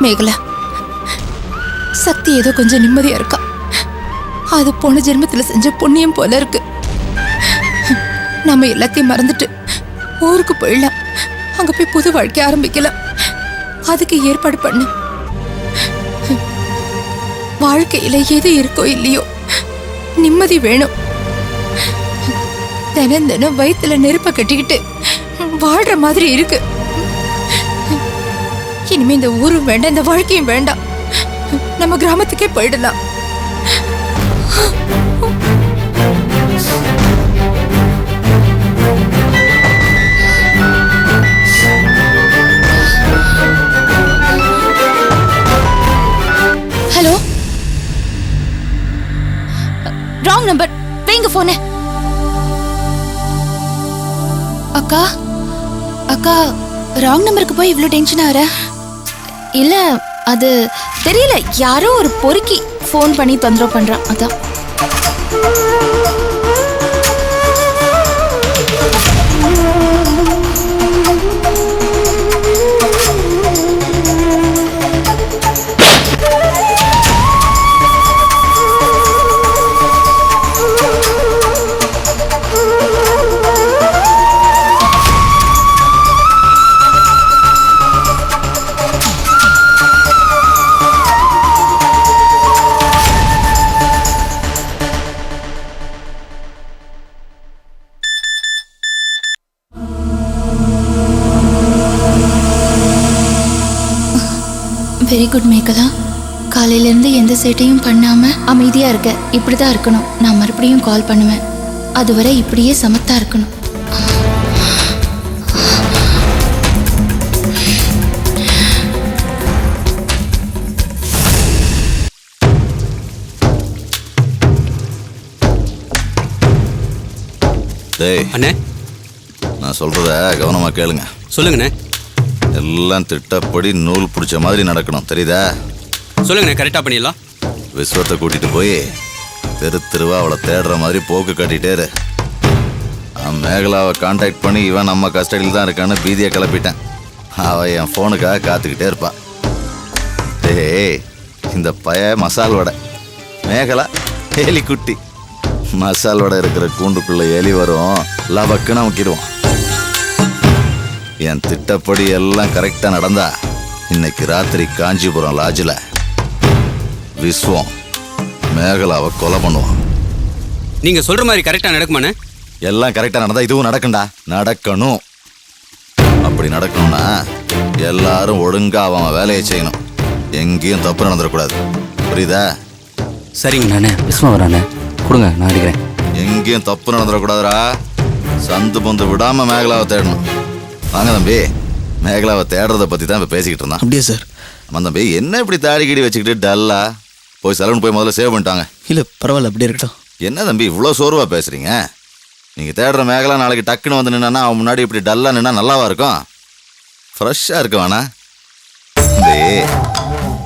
மேகலா, சக்தி ஏதோ கொஞ்சம் நிம்மதியா இருக்கா. அது போன ஜென்மத்துல செஞ்ச புண்ணியம் போல இருக்கு. நம்ம எல்லாத்தையும் மறந்துட்டு ஊருக்கு போயிடலாம். அங்க போய் புது வாழ்க்கை ஆரம்பிக்கலாம். அதுக்கு ஏற்பாடு பண்ணு. வாழ்க்கையில எது இருக்கோ இல்லையோ, நிம்மதி வேணும். தினம் தினம் வயிற்றுல நெருப்ப கட்டிக்கிட்டு வாழ்ற மாதிரி இருக்கு. இனிமே இந்த ஊரும் வேண்டாம், இந்த வாழ்க்கையும் வேண்டாம். நம்ம கிராமத்துக்கே போயிடலாம். Hello, wrong number. வைங்க போன. அக்கா அக்கா, ராங் நம்பருக்கு போய் இவ்வளவு டென்ஷன் ஆற? இல்ல, அது தெரியல, யாரோ ஒரு பொறுக்கி ஃபோன் பண்ணி தொந்தரவு பண்றான், அதான். Very good Megala. காலையிலேருந்து எந்த சேட்டையும் பண்ணாம அமைதியா இருக்க. இப்படிதான் இருக்கணும். நான் மறுபடியும் கால் பண்ணுவேன். அதுவரை இப்படியே சமத்தா இருக்கணும். டேய் அண்ணே, நான் சொல்றத கவனமா கேளுங்க. சொல்லுங்கண்ணே. எல்லாம் திட்டப்படி நூல் பிடிச்ச மாதிரி நடக்கணும், தெரியுதா? சொல்லுங்கண்ணே, கரெக்டாக பண்ணிடலாம். விஸ்வத்தை கூட்டிட்டு போய் தெரு தெருவா அவளை தேடுற மாதிரி போக்கு காட்டிட்டே இரு. மேகலாவை கான்டாக்ட் பண்ணி இவன் நம்ம கஸ்டடியில் தான் இருக்கான்னு பீதியை கிளப்பிட்டேன். அவள் என் ஃபோனுக்காக காத்துக்கிட்டே இருப்பான். டேய், இந்த பய மசால் வடை, மேகலா எலி குட்டி. மசால் வடை இருக்கிற கூண்டுக்குள்ள எலி வரும், லபக்குன்னு அமுக்கிடுவான். என் திட்டப்படி எல்லாம் கரெக்டா நடந்தா இன்னைக்கு ராத்திரி காஞ்சிபுரம் லாட்ஜில் விஸ்வம் மேகலாவை கொலை பண்ணுவான். நீங்க சொல்ற மாதிரி கரெக்டா நடக்குமாண்ணே? எல்லாம் கரெக்டா நடந்தா இதுவும் நடக்கும்டா. நடக்கணும். அப்படி நடக்கணும்னா எல்லாரும் ஒழுங்கா அவன் வேலையை செய்யணும். எங்கேயும் தப்பு நடந்துடக்கூடாது, புரியுதா? சரிங்க. நானே விஸ்வம் வரானே, கொடுங்க, நான் அடிக்கிறேன். எங்கேயும் தப்பு நடந்துடக்கூடாதுரா. சந்து பொந்து விடாம மேகலாவை தேடணும். வாங்க தம்பி, மேகலாவை தேடுறத பத்தி தான் இப்ப பேசிக்கிட்டு இருந்தான். அப்படியே சார்? ஆமா தம்பி, என்ன இப்படி தாடி கீடி வச்சுக்கிட்டு டல்லா? போய் சலூன் போய் முதல்ல சேவ் பண்ணிட்டாங்க. இல்லை பரவாயில்ல, அப்படியே இருக்கட்டும். என்ன தம்பி இவ்வளோ சோர்வா பேசுறீங்க? நீங்க தேடுற மேகலா நாளைக்கு டக்குன்னு வந்து நின்னா அவன் முன்னாடி இப்படி டல்லா நின்னா நல்லாவா இருக்கும்? ஃப்ரெஷ்ஷா இருக்க வேணா?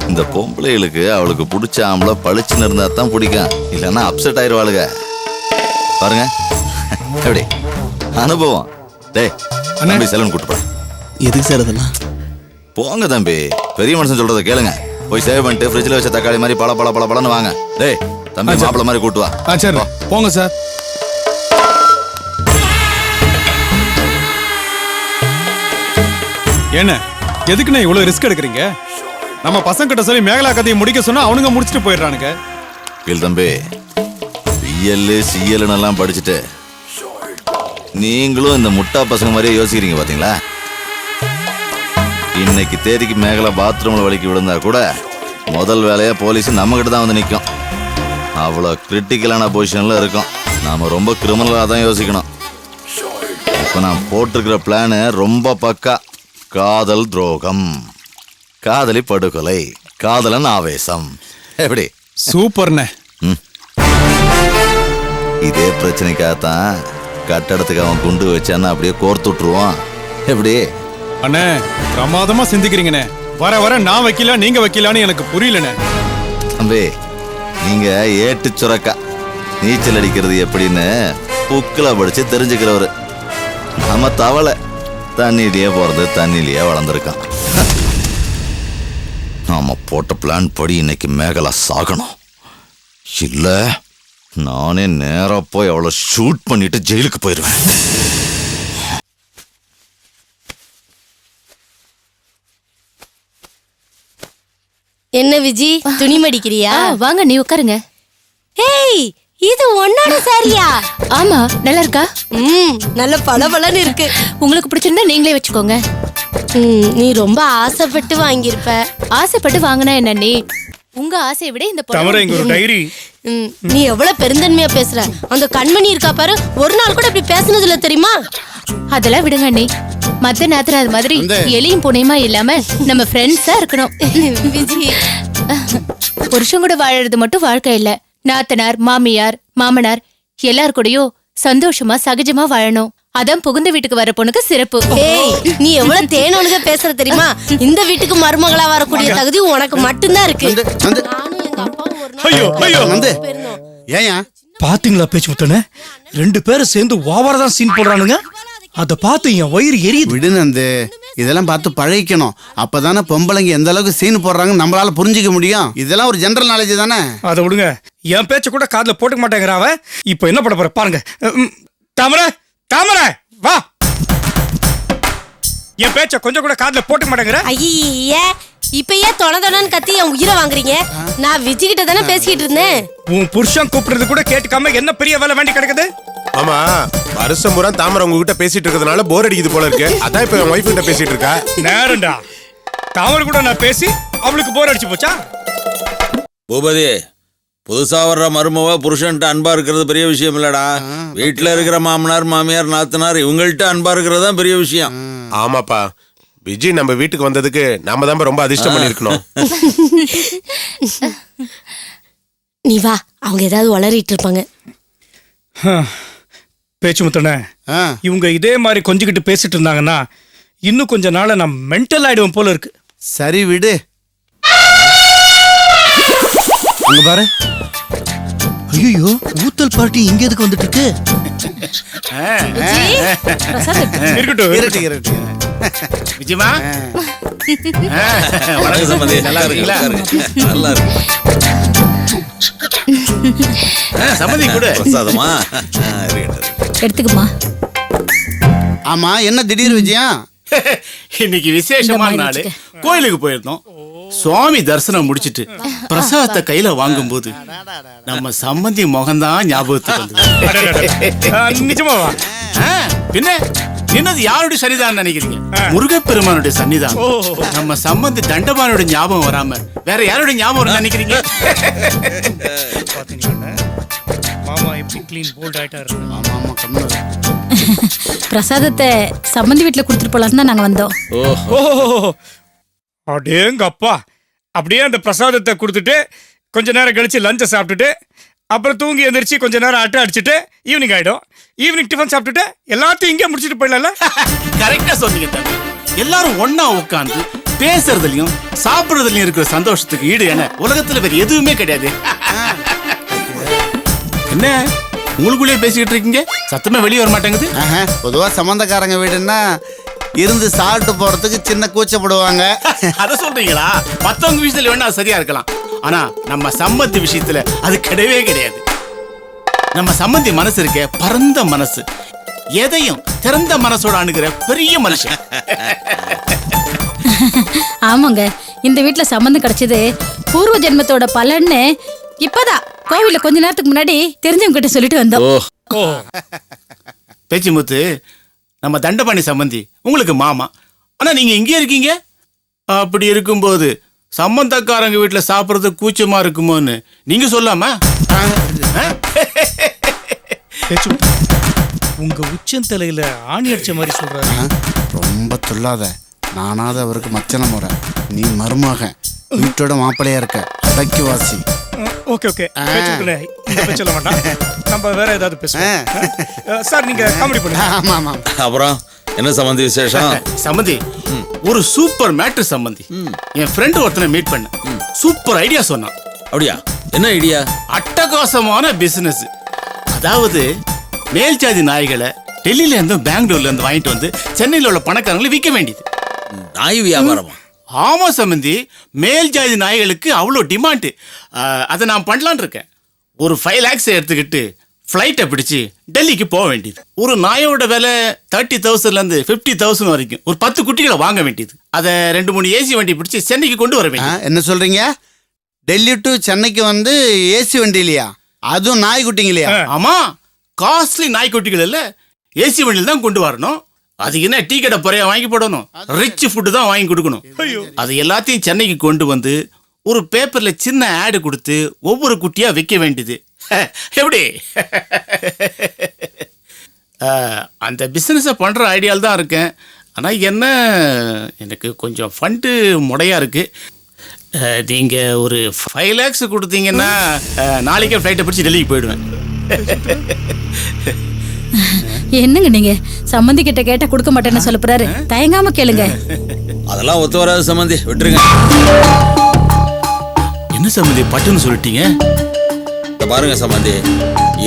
இந்த பொம்பளைகளுக்கு அவளுக்கு பிடிச்ச ஆம்பளை பளிச்சுன்னு இருந்தா தான் பிடிக்கும், இல்லைன்னா அப்செட் ஆயிடுவாளுங்க. பாருங்க எப்படி அனுபவம். டேய் தம்பி, சலூன் கூட்டு போறேன். எதுக்கு சார் அதெல்லாம்? போங்க தம்பி, பெரிய மனுஷன் சொல்றதை கேளுங்க. போய் சேவ் பண்ணிட்டு ஃப்ரிட்ஜில் வச்ச தக்காளி மாதிரி பழன்னு வாங்க. டேய் தம்பி, மாப்பிள்ள மாதிரி கூட்டு வா. சரி, போங்க சார். என்ன எதுக்குண்ணே இவ்வளவு ரிஸ்க் எடுக்கிறீங்க? நம்ம பசங்க கிட்ட சொல்லி மேகலா கதையை முடிக்க சொன்னா அவனுங்க முடிச்சுட்டு போயிடுறானுங்க. கீழ் தம்பி, சிஎல்னு எல்லாம் படிச்சுட்டு நீங்களும் இந்த முட்டா பசங்க மாதிரியே யோசிக்கிறீங்க பாத்தீங்களா? இன்னைக்கு தேதிக்கு மேகலா பாத்ரூம்ல வலிக்கு விழுந்தா கூட முதல் வேலையா போலீஸ் நம்ம கிட்ட தான் வந்து நிற்கும். அவ்வளோ கிரிட்டிக்கலான பொசிஷன்ல இருக்கும். நாம ரொம்ப கிரிமினலாக தான் யோசிக்கணும். இப்போ நான் போட்டிருக்கிற பிளானு ரொம்ப பக்கா. காதல் துரோகம், காதலி படுகொலை, காதலன் ஆவேசம். எப்படி? சூப்பர்ண்ணே. இதே பிரச்சனைக்காகத்தான் கட்டடத்துக்கு அவன் குண்டு வச்சான்னா அப்படியே கோர்த்து விட்டுருவான். எப்படி? அண்ணே பிரமாதமா சிந்திக்கிறீங்கண்ணே. வர வர நான் வைக்கல நீங்க வைக்கலான்னு எனக்கு புரியலண்ணே. தம்பி, நீங்க ஏட்டு சுரக்கா. நீச்சல் அடிக்கிறது எப்படின்னு புக்கில் படிச்சு தெரிஞ்சுக்கிறவரு. நம்ம தவளை, தண்ணியிலேயே போறது தண்ணியிலேயே வளர்ந்துருக்கான். நாம போட்ட பிளான் படி இன்னைக்கு மேகலா சாகணும். இல்ல நானே நேரா போய் அவளை ஷூட் பண்ணிட்டு ஜெயிலுக்கு போயிடுவேன். என்ன விஜி, துணி மடிக்கிறியா? வாங்க நீ உட்காருங்க. ஏய், இது உன்னோட சாரியா? ஆமா, நல்லா இருக்கா? நல்ல பளபளன்னு இருக்கு. உங்களுக்கு பிடிச்சிருந்தா நீங்களே வச்சுக்கோங்க. நீ ரொம்ப ஆசைப்பட்டு வாங்கியிருப்ப. ஆசைப்பட்டு வாங்கினா என்ன நீ? உங்க ஆசையை விட இந்த தவிர இங்க ஒரு டைரி. நீ எவ்வளவு பெருந்தன்மையா பேசுற. அந்த கண்மணி இருக்கா பாரு, ஒரு நாள் கூட இப்படி பேசுனது இல்ல தெரியுமா? அதெல்லாம் விடுங்க நீ. மத்த நேரத்துல அது மாதிரி எலியும் புனையுமா இல்லாம நம்ம ஃப்ரெண்ட்ஸா இருக்கணும். விஜி, புருஷன் கூட வாழறது மட்டும் வாழ்க்கை இல்ல. நாத்தனார், மாமியார், மாமனார் எல்லார் கூடயும் சந்தோஷமா சகஜமா வாழணும். அதான் புகுந்த வீட்டுக்கு வர பொண்ணுக்கு சிறப்பு. ஏய், நீ எவ்வளவு தேனொழுக பேசுற தெரியுமா? இந்த வீட்டுக்கு மருமகளா வரக்கூடிய தகுதி உனக்கு மட்டும்தான் இருக்கு. நானும் எங்க அப்பாவும் ஒரு நாள் ஐயோ ஐயோ போயிருந்தோம். ஏயா பாத்தீங்களா பேச்சு முத்தனே? 2 பேரும் சேர்ந்து ஓவரா தான் சீன் போடுறானுங்க. அத பார்த்து என் வயிறு எரியுது. விடு நந்து, இதெல்லாம் பார்த்து பழகிக்கணும். அப்பதானே பொம்பளைங்க எந்த அளவுக்கு சீன் போடுறாங்கன்னு நம்மளால புரிஞ்சுக்க முடியும். இதெல்லாம் ஒரு ஜெனரல் நாலேஜ் தானே. அதை விடுங்க. என் பேச்ச கூட காதுல போட்டுக்க மாட்டேங்கிறா அவ. இப்போ என்ன பண்ண போற பாருங்க. தாமரை, தாமரை வா. என் பேச்ச கொஞ்சம் கூட காதுல போட்டுக்க மாட்டேங்கிற. ஐயே, இப்ப ஏன் தொண கத்தி என் உயிரை வாங்குறீங்க? நான் விஜி கிட்ட தானே பேசிக்கிட்டு இருந்தேன். உன் புருஷன் கூப்பிடுறது கூட கேட்டுக்காம என்ன பெரிய வேலை வேண்டி கிடக்குது? ஆமா, வருஷம் பூரா தாமரை உங்ககிட்ட பேசிட்டு இருக்கிறதுனால போர் அடிக்குது போல இருக்கு. அதான் இப்ப என் ஒய்ஃப் கிட்ட பேசிட்டு இருக்கா. நேரண்டா, தாமரை கூட நான் பேசி அவளுக்கு போர் அடிச்சு போச்சா? பூபதி, புதுசா வர்ற மருமவ புருஷன்ட்ட அன்பா இருக்கிறது பெரிய விஷயம் இல்லடா. வீட்டுல இருக்கிற மாமனார், மாமியார், நாத்தனார் இவங்கள்ட்ட அன்பா இருக்கிறது தான் பெரிய விஷயம். ஆமாப்பா, விஜய் நம்ம வீட்டுக்கு வந்ததுக்கு நாம தான் ரொம்ப அதிர்ஷ்டம் பண்ணிருக்கணும். நீ வா, அவங்க ஏதாவது வளரிட்டு இருப்பாங்க. பேச்சு முத்தனே, இவங்க இதே மாதிரி கொஞ்சிக்கிட்டு பேசிட்டு இருந்தாங்கன்னா இன்னும் கொஞ்ச நாள நான் மென்டல் ஆயிடுவேன் போல இருக்கு. சரி விடு. அங்க பாரு. ஐயோ, ஊத்தல் பார்ட்டி இங்க எதுக்கு வந்துட்டு இருக்கு? இருக்கட்டும். விஜயமா, வணக்கம் சம்பந்தி. நல்லா இருக்கீங்களா? நல்லா இருக்கு. சம்மதி கூட பிரசாதமா எடுத்துக்குமா. ஆமா, என்ன திடீர் விஜயம்? இன்னைக்கு விசேஷமான நாள். கோயிலுக்கு போயிருந்தோம். சுவாமி தரிசனம் முடிச்சிட்டு பிரசாதத்தை கையில வாங்கும்போது நம்ம சம்பந்தி முகம்தான் ஞாபகத்துக்கு வந்தது. நிஜமாவா? பின்ன என்னது யாருடைய சன்னிதானம் நினைக்கிறீங்க? முருகப்பெருமானுடைய சன்னிதானம். நம்ம சம்பந்தி தண்டபானுடைய ஞாபகம் வராம வேற யாருடைய ஞாபகம் நினைக்கிறீங்க? மாமா எப்படி க்ளீன் போல்ட் ஆயிட்டா இருக்கு. ஆமா ஆமா, கம்மல். பிரசாதத்தை சம்பந்தி வீட்டுல கொடுத்துட்டு போலாம் தான் நாங்க வந்தோம். அடேங்கப்பா, அப்படியே அந்த பிரசாதத்தை கொடுத்துட்டு கொஞ்ச நேரம் கழிச்சு லஞ்சை சாப்பிட்டுட்டு அப்புறம் தூங்கி எந்திரிச்சு கொஞ்ச நேரம் அட்டை அடிச்சுட்டு ஈவினிங் ஆயிடும். ஈவினிங் டிஃபன் சாப்பிட்டுட்டு எல்லாத்தையும் இங்கே முடிச்சுட்டு போயிடல. கரெக்டா சொன்னீங்க தம்பி. எல்லாரும் ஒன்னா உட்காந்து பேசுறதுலயும் சாப்பிடுறதுலயும் இருக்கிற சந்தோஷத்துக்கு ஈடு என்ன உலகத்துல வேற எதுவுமே கிடையாது. என்ன உங்களுக்குள்ளே பேசிக்கிட்டு இருக்கீங்க? சத்தமே வெளியே வர மாட்டேங்குது. பொதுவா சம்பந்தக்காரங்க வீடுன்னா இருந்து சாப்பிட்டு போறதுக்கு சின்ன கூச்சப்படுவாங்க. அத சொல்றீங்களா? மத்தவங்க விஷயத்துல வேணா சரியா இருக்கலாம். ஆனா நம்ம சம்பந்தி விஷயத்துல அது கிடையவே கிடையாது. நம்ம சம்பந்தி மனசு இருக்க பரந்த மனசு, எதையும் திறந்த மனசோட அணுகிற பெரிய மனுஷன். ஆமாங்க, இந்த வீட்டுல சம்பந்தம் கிடைச்சது பூர்வ ஜென்மத்தோட பலன்னு இப்பதான் கோவில்ல கொஞ்ச நேரத்துக்கு முன்னாடி தெரிஞ்சவங்க கிட்ட சொல்லிட்டு வந்தோம். பேச்சிமுத்து, நம்ம தண்டபாணி சம்பந்தி உங்களுக்கு மாமா. ஆனா நீங்க இங்கே இருக்கீங்க. அப்படி இருக்கும்போது சம்பந்தக்காரங்க வீட்டுல சாப்பிடுறது கூச்சமா இருக்குமோன்னு நீங்க சொல்லாம உங்க உச்சந்தலையில ஆணி அடிச்ச மாதிரி சொல்றாரு. ரொம்ப சொல்லாத. நானாவது அவருக்கு மச்சன முறை. நீ மருமகன், வீட்டோட மாப்பிள்ளையா இருக்க, அடக்கி வாசி. ஓகே ஓகே, சொல்ல மாட்டான். நம்ம வேற ஏதாவது பேசுவோம். சார் நீங்க காமெடி பண்ணுங்க. ஆமா ஆமா. அப்புறம் என்ன சம்பந்தி விசேஷம்? சம்பந்தி, ஒரு சூப்பர் மேட்ரு சம்பந்தி. என் ஃப்ரெண்ட் ஒருத்தனை மீட் பண்ண சூப்பர் ஐடியா சொன்னான். அப்படியா? என்ன ஐடியா? அட்டகாசமான பிசினஸ். அதாவது மேல் ஜாதி நாய்களை டெல்லியில இருந்தும் பெங்களூர்ல இருந்து வாங்கிட்டு வந்து சென்னையில உள்ள பணக்காரங்களை விற்க வேண்டியது. நாய் வியாபாரமா? ஆமா சம்பந்தி, மேல் ஜாதி நாய்களுக்கு அவ்வளோ டிமாண்டு. அதை நான் பண்ணலான்னு இருக்கேன். ஒரு 5 lakhs எடுத்துக்கிட்டு ஃப்ளைட்டை பிடிச்சி டெல்லிக்கு போக வேண்டியது. ஒரு நாயோட விலை 30,000லேருந்து 50,000 வரைக்கும். ஒரு 10 குட்டிகளை வாங்க வேண்டியது. அதை 2-3 ஏசி வண்டி பிடிச்சி சென்னைக்கு கொண்டு வர வேண்டியது. என்ன சொல்றீங்க? டெல்லி டு சென்னைக்கு வந்து ஏசி வண்டி இல்லையா? அதுவும் நாய்க்குட்டிங்க இல்லையா? ஆமா, காஸ்ட்லி நாய்க்குட்டிகள் இல்ல, ஏசி வண்டியில் தான் கொண்டு வரணும். அதுக்கு என்ன டீ கடை பொறையா வாங்கி போடணும், ரிச் ஃபுட்டு தான் வாங்கி கொடுக்கணும். அது எல்லாத்தையும் சென்னைக்கு கொண்டு வந்து ஒரு பேப்பர்ல சின்ன ஆடு கொடுத்து ஒவ்வொரு குட்டியா வைக்க வேண்டியது. எப்படி? அந்த பிசினஸை பண்ற ஐடியால் தான் இருக்கேன். ஆனா என்ன, எனக்கு கொஞ்சம் ஃபண்டு முடையா இருக்கு. நீங்க ஒரு 5 lakhs கொடுத்தீங்கன்னா நாளைக்கே ஃப்ளைட்டை பிடிச்சி டெல்லிக்கு போயிடுவேன். என்னங்க நீங்க சம்பந்தி கிட்ட கேட்டா கொடுக்க மாட்டேன்னு சொல்ல போறாரு, தயங்காம கேளுங்க. அதெல்லாம் ஒத்து வராது சம்பந்தி, விட்டுருங்க. என்ன சம்பந்தி பட்டுன்னு சொல்லிட்டீங்க? பாருங்க சம்பந்தி,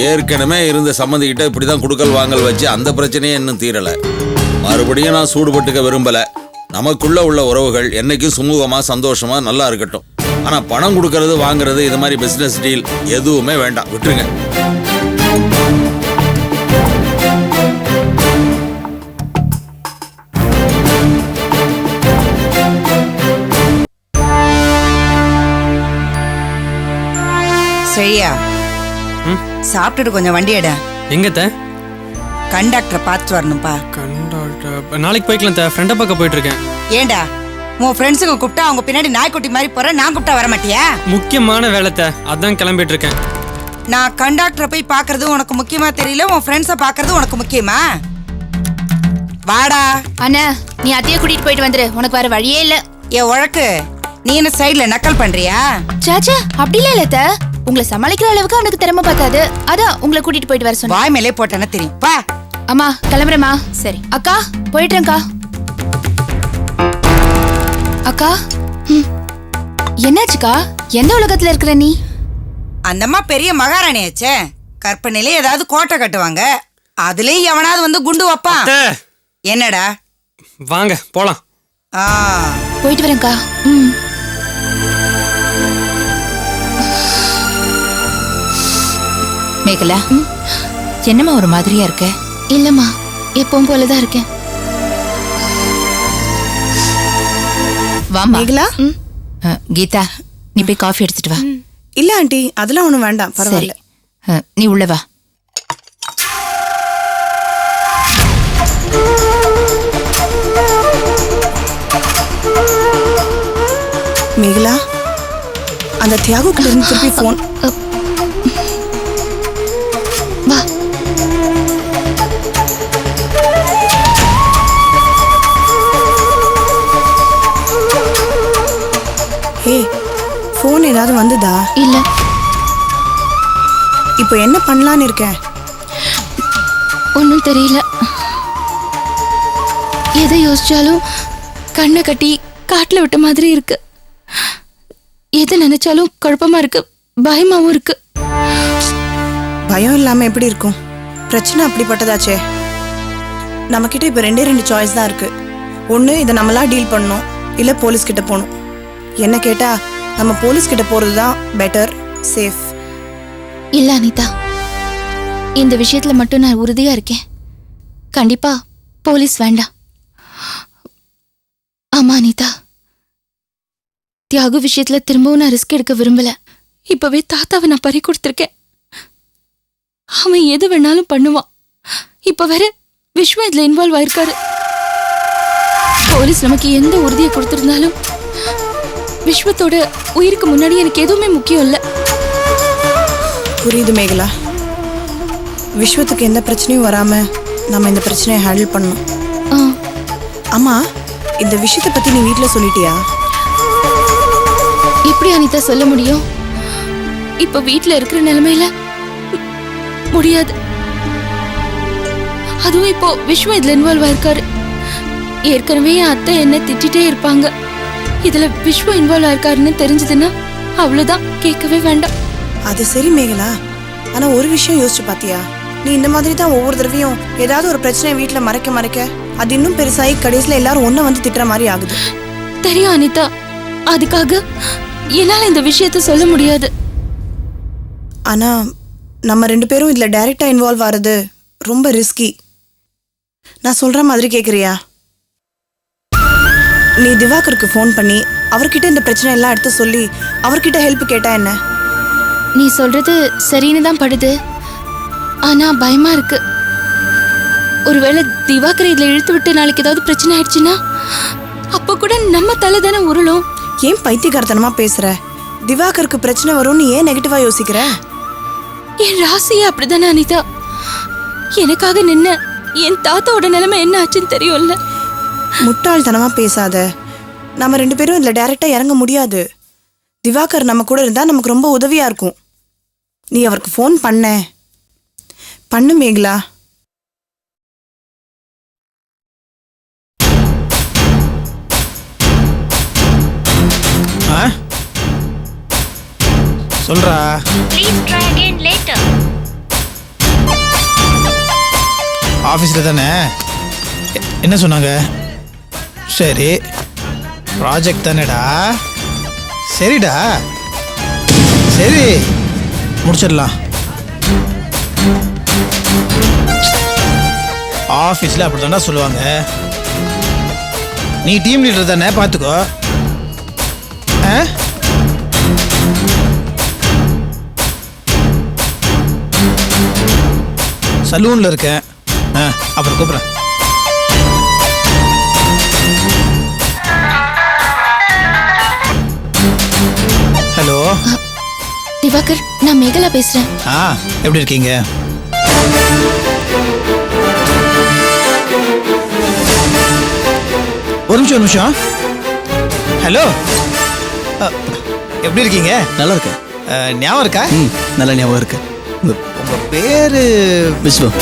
ஏற்கனவே இருந்த சம்பந்தி கிட்ட இப்படிதான் குடுக்கல் வாங்கல் வச்சு அந்த பிரச்சனையே இன்னும் தீரல. மறுபடியும் நான் சூடுபட்டுக்க விரும்பல. நமக்குள்ள உள்ள உறவுகள் என்னைக்கும் சுமூகமா சந்தோஷமா நல்லா இருக்கட்டும். ஆனா பணம் கொடுக்கறது வாங்குறது இது மாதிரி பிசினஸ் டீல் எதுவுமே வேண்டாம், விட்டுருங்க. சரியா சாப்பிட்டுட்டு கொஞ்சம் வண்டி எட. எங்கத்த? கண்டக்டரை பார்த்து வரணும்பா. கண்டாக்டர் நாளைக்கு போய்க்கலாம். ஃப்ரெண்டை பார்க்க போயிட்டு இருக்கேன். ஏண்டா உன் ஃப்ரெண்ட்ஸுங்க கூப்பிட்டா அவங்க பின்னாடி நாய்க்குட்டி மாதிரி போற, நான் கூப்பிட்டா வர மாட்டியா? முக்கியமான வேலைத்த, அதான் கிளம்பிட்டு இருக்கேன். நான் கண்டக்டரை போய் பார்க்கறது உனக்கு முக்கியமா தெரியல, உன் ஃப்ரெண்ட்ஸை பார்க்கறது உனக்கு முக்கியமா? வாடா அண்ணா, நீ அத்தைய கூட்டிட்டு போயிட்டு வந்துரு, உனக்கு வேற வழியே இல்ல. என் உழக்கு நீ என்ன சைடுல நக்கல் பண்றியா? சாச்சா அப்படிலாம் இல்ல. உங்களை சமாளிக்கிற அளவுக்கு அவனுக்கு திறமை பார்த்தாது, அதான் உங்களை கூட்டிட்டு போயிட்டு வர சொன்னேன். வாய் மேலே போட்டேன்னு தெரியும். வா அம்மா, கிளம்புறேம்மா. சரி அக்கா, போயிட்டுறேன்க்கா. அக்கா, என்னாச்சுக்கா? எந்த உலகத்துல இருக்கிற நீ? அந்தம்மா பெரிய மகாராணியாச்சே, கற்பனையிலே ஏதாவது கோட்டை கட்டுவாங்க, அதுலயும் எவனாவது வந்து குண்டு வைப்பான். என்னடா? வாங்க போலாம். போயிட்டு வரேன்க்கா. மேகலா, என்னம்மா ஒரு மாதிரியா இருக்க? இல்லம்மா, எப்பவும் போலதான் இருக்கேன். வாமா மேகலா. கீதா, நீ போய் காஃபி எடுத்துட்டு வா. இல்ல ஆண்டி, அதெல்லாம் ஒண்ணும் வேண்டாம், பரவாயில்ல. நீ உள்ள வா. மேகலா, அந்த தியாகு கிட்ட இருந்து திருப்பி போன். வா. ஹே, போன் ஏதாவது வந்ததா? இல்ல. இப்போ என்ன பண்ணலான்னு இருக்க? ஒன்னும் தெரியல. எதை யோசிச்சாலும் கண்ணை கட்டி காட்டுல விட்ட மாதிரி இருக்கு. எது நினைச்சாலும் குழப்பமா இருக்கு, பயமாவும் இருக்கு. பயம் இல்லாம எப்படி இருக்கும்? பிரச்சனை அப்படிப்பட்டதாச்சே. நம்ம கிட்ட இப்ப 2 சாய்ஸ் தான் இருக்கு. ஒண்ணு, இதை நம்மளா டீல் பண்ணணும், இல்ல போலீஸ் கிட்ட போகணும். என்ன கேட்டா நம்ம போலீஸ் கிட்ட போறதுதான் பெட்டர், சேஃப். இல்ல அனிதா, இந்த விஷயத்துல மட்டும் நான் உறுதியா இருக்கேன். கண்டிப்பா போலீஸ் வேண்டாம். ஆமா அனிதா, தியாகு விஷயத்துல திரும்பவும் நான் ரிஸ்க் எடுக்க விரும்பல. இப்பவே தாத்தாவை நான் பறி கொடுத்திருக்கேன். அவன் எது வேணாலும் பண்ணுவான். இப்ப வேற விஸ்வம் இதுல இன்வால்வ் ஆயிருக்காரு. போலீஸ் நமக்கு எந்த உறுதியை கொடுத்திருந்தாலும் விஸ்வத்தோட உயிருக்கு முன்னாடி எனக்கு எதுவுமே முக்கியம் இல்ல. புரியுது மேகலா. விஸ்வத்துக்கு எந்த பிரச்சனையும் வராம நம்ம இந்த பிரச்சனையை ஹேண்டில் பண்ணணும். ஆமா, இந்த விஷயத்தை பத்தி நீ வீட்டுல சொல்லிட்டியா? எப்படி அனிதா சொல்ல முடியும்? இப்ப வீட்டுல இருக்கிற நிலைமையில முடியாது. அதுவும் இப்போ விஸ்வம் இதுல இன்வால்வ் ஆயிருக்காரு. ஏற்கனவே என் அத்தை என்ன திட்டிட்டே இருப்பாங்க. இதுல விஸ்வம் இன்வால்வ் ஆயிருக்காருன்னு தெரிஞ்சதுன்னா அவ்வளவுதான், கேட்கவே வேண்டாம். அது சரி மேகலா, ஆனா ஒரு விஷயம் யோசிச்சு பாத்தியா? நீ இந்த மாதிரி தான் ஒவ்வொரு தடவையும் ஏதாவது ஒரு பிரச்சனை வீட்டுல மறைக்க அது இன்னும் பெருசாகி கடைசியில எல்லாரும் ஒன்ன வந்து திட்டுற மாதிரி ஆகுது. தெரியும் அனிதா. அதுக்காக என்னால இந்த விஷயத்த சொல்ல முடியாது. ஆனா நம்ம 2 பேரும் இதுல டைரக்டா இன்வால்வ் ஆறது ரொம்ப ரிஸ்கி. நான் சொல்ற மாதிரி கேக்குறியா? நீ திவாகருக்கு ஃபோன் பண்ணி அவர்கிட்ட இந்த பிரச்சனை எல்லாம் எடுத்து சொல்லி அவர்கிட்ட ஹெல்ப் கேட்டா என்ன? நீ சொல்றது சரின்னு தான் படுது. ஆனா பயமா இருக்கு. ஒருவேளை திவாகர் இதுல இழுத்து விட்டு நாளைக்கு ஏதாவது பிரச்சனை ஆயிடுச்சுன்னா அப்ப கூட நம்ம தலை தானே உருளும். ஏன் பைத்தியக்காரத்தனமா பேசுற? திவாகருக்கு பிரச்சனை வரும்னு ஏன் நெகட்டிவா யோசிக்கிற? என் ராசியே அப்படிதானே அனிதா. எனக்காக நின்ன என் தாத்தாவோட நிலைமை என்ன ஆச்சுன்னு தெரியும்ல. முட்டாள்தனமா பேசாத. நம்ம 2 பேரும் இதுல டைரக்டா இறங்க முடியாது. திவாகர் நம்ம கூட இருந்தா நமக்கு ரொம்ப உதவியா இருக்கும். நீ அவருக்கு ஃபோன் பண்ணு மேகலா. சொல்றா. ஆஃபீஸில் தானே? என்ன சொன்னாங்க? சரி, ப்ராஜெக்ட் தானேடா. சரிடா, சரி முடிச்சிடலாம். ஆஃபீஸில் அப்படி தாண்டா சொல்லுவாங்க. நீ டீம் லீடர் தானே, பார்த்துக்கோ. சலூனில் இருக்கேன். அப்புறம் கூப்பிட்றேன். ஹலோ திவாகர், நான் மேகலா பேசுறேன். எப்படி இருக்கீங்க? ஒரு நிமிஷம். ஹலோ, எப்படி இருக்கீங்க? நல்லா இருக்கேன். ஞாபகம் இருக்கா? நல்ல ஞாபகம் இருக்கு. உங்க பேரு விஸ்வம்.